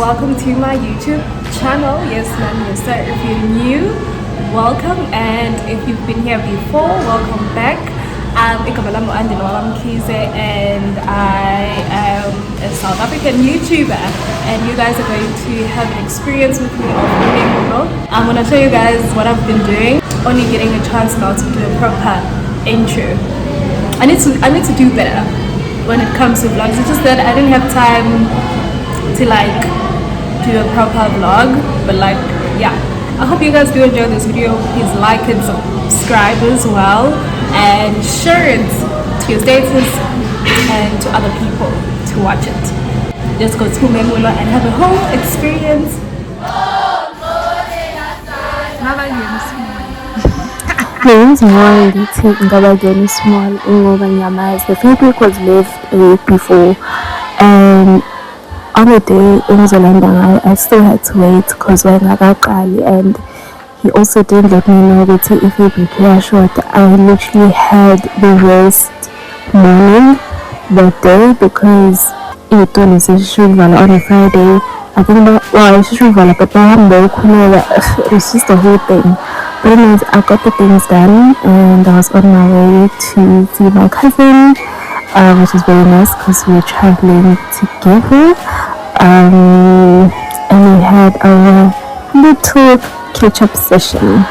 welcome to my YouTube channel. Yes ma'am, yes sir. If you're new, welcome, and if you've been here before, welcome back. Igama Andile and I am a South African YouTuber, and you guys are going to have an experience with me of Umemulo. I'm going to show you guys what I've been doing. Only getting a chance now to do a proper intro. I need to do better when it comes to vlogs. It's just that I didn't have time to like do a proper vlog, but like yeah, I hope you guys do enjoy this video. Please like and subscribe as well, and share it to your status and to other people to watch it. Just go to Umemulo and have a whole experience. Please more detail ngoba again small ngoba ngiyamazi. The fabric was left a week before, and on the day I still had to wait because we're ngakaqali, and he also didn't let me know that if he prepare short. I literally had the worst morning that day because it was on a Friday. I think that but it's just the whole thing. But anyways, I got the things done and I was on my way to see my cousin, which is very nice because we were traveling together. And we had our little catch-up session.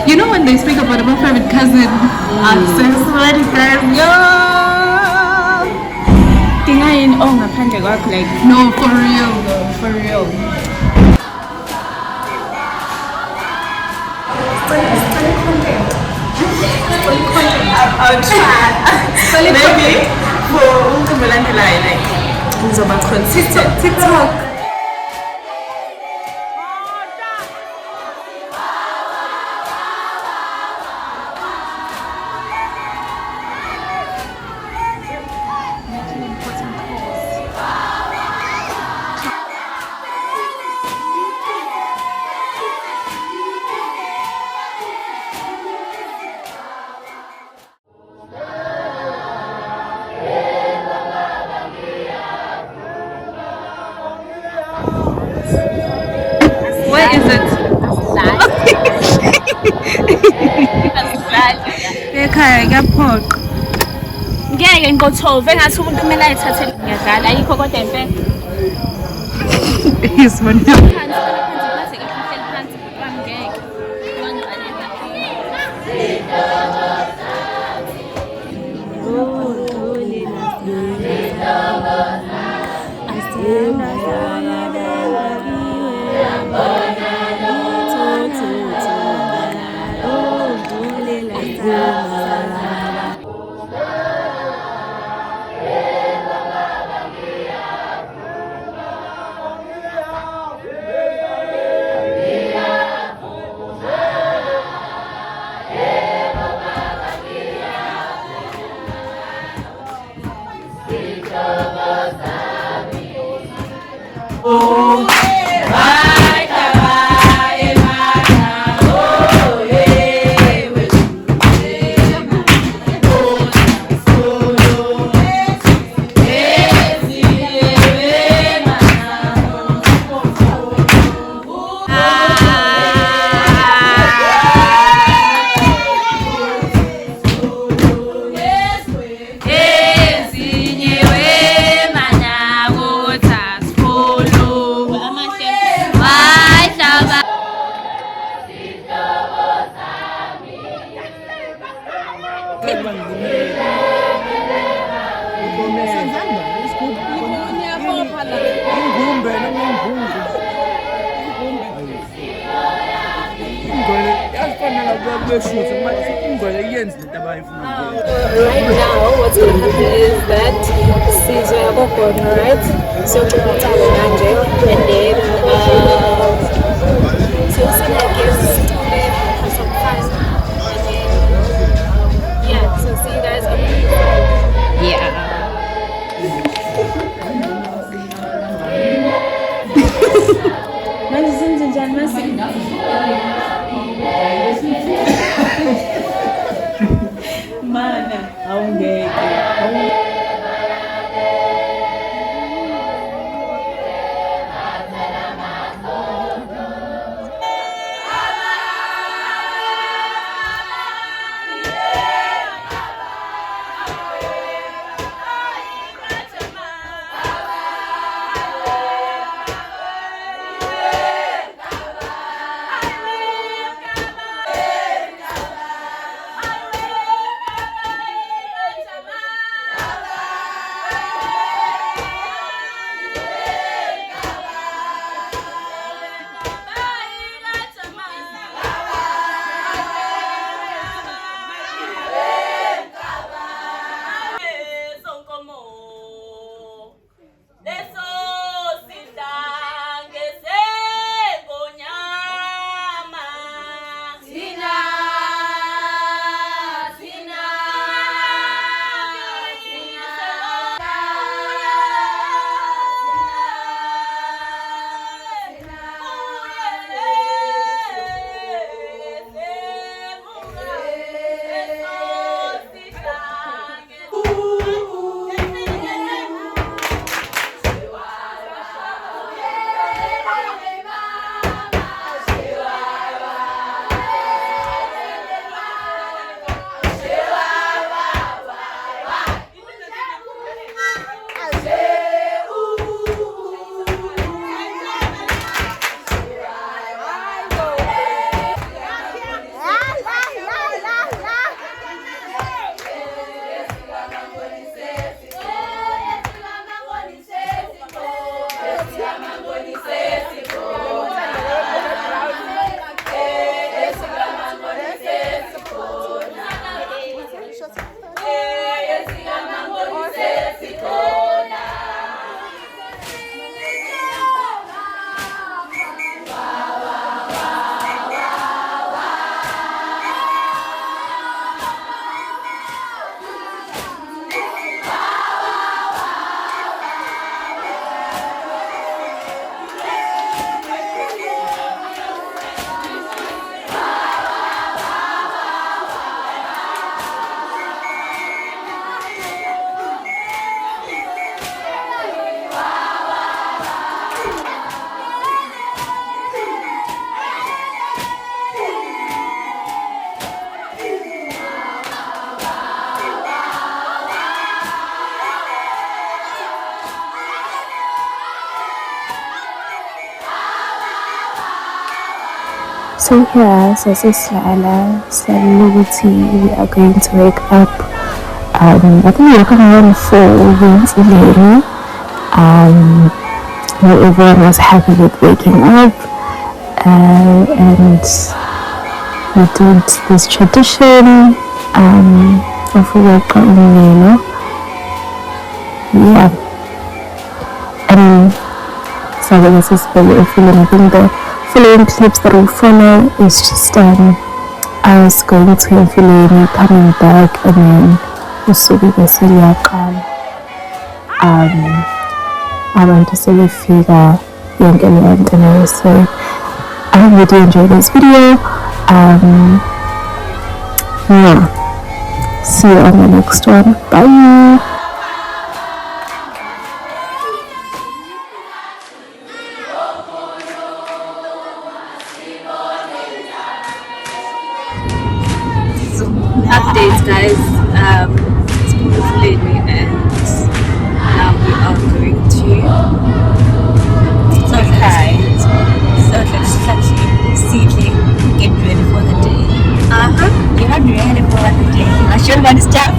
You know when they speak about my favorite cousin, I'm so sweaty guys. Yo! Like, no, for real though, for real. I'll try. Maybe for Umemulo, like, it's about consistent TikTok. What is it? Ekhaya kuyaphoqa. Ngeke ngikothobe engathi umuntu kumele ayithathe ngiyadlala ayikho kodwa impela. Isibona. Right now, what's going to happen is that Sizwe Abokon, right? So we're going to and then so I guess have some fun, and then yeah. So see you guys on the yeah. Mana, aunque So here, sasisilala, siyalala we are going to wake up. I think we woke up around 4 in. Where everyone was happy with waking up, and we did this tradition of Umemulo. Yeah, and so this is the feeling. I think the following clips that will follow is just us going to Emfuleni, coming back, and then usuku bese liyaqala. Abantu sebefika yonke leyo nto leyo. So I hope you do enjoy this video. Yeah, see you on the next one. Bye. Updates, guys. It's beautiful evening, and now we are going to Seedling, get ready for the day. You're not ready for the day. I should want to stop.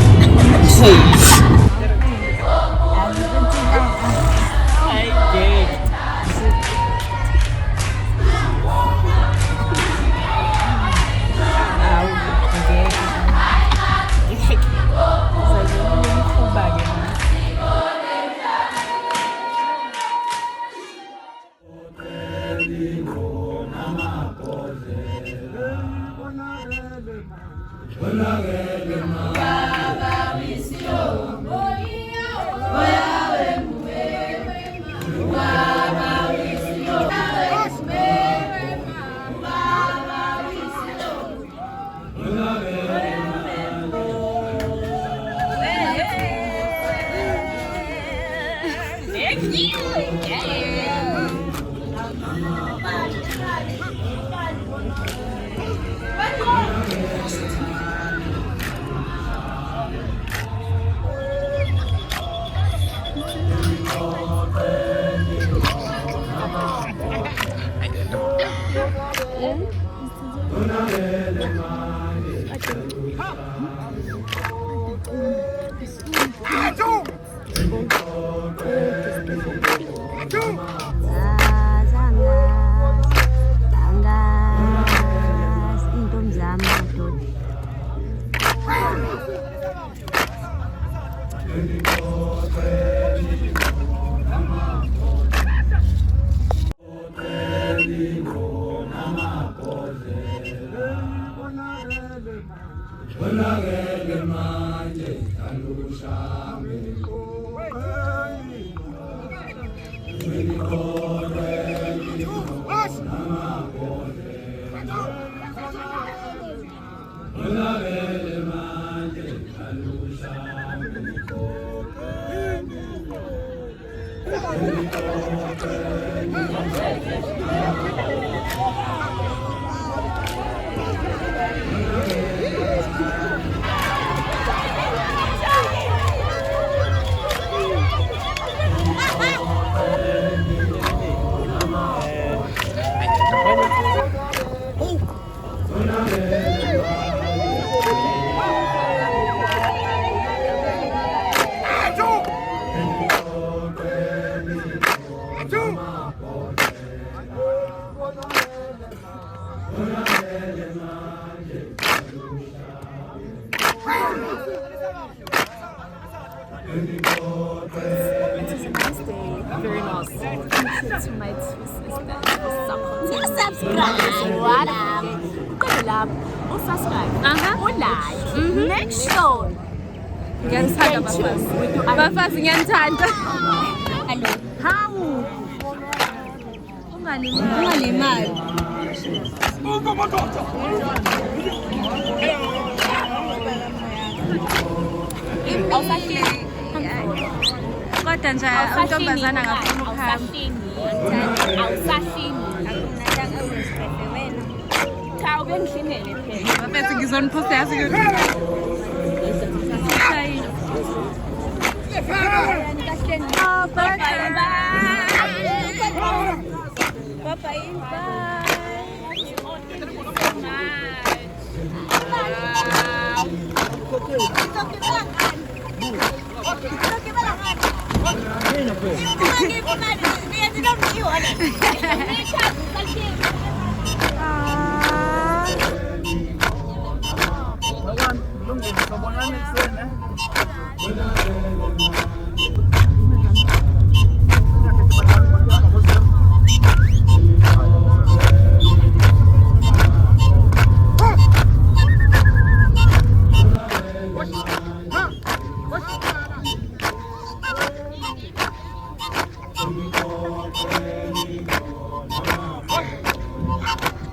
Next show. Ngiyathanda bafazi ngiyathanda. Hello. Hawu. Ungalimali. Awusahleli. Kodwa nje untombazana ngafuna ukuhamba. Awusahleli. Cha ubengihlinele phela. Bafethu ngizoniposta yazi ke. Bye. Ngifuna ngifuna niye ninomziwa le. Ngiyashada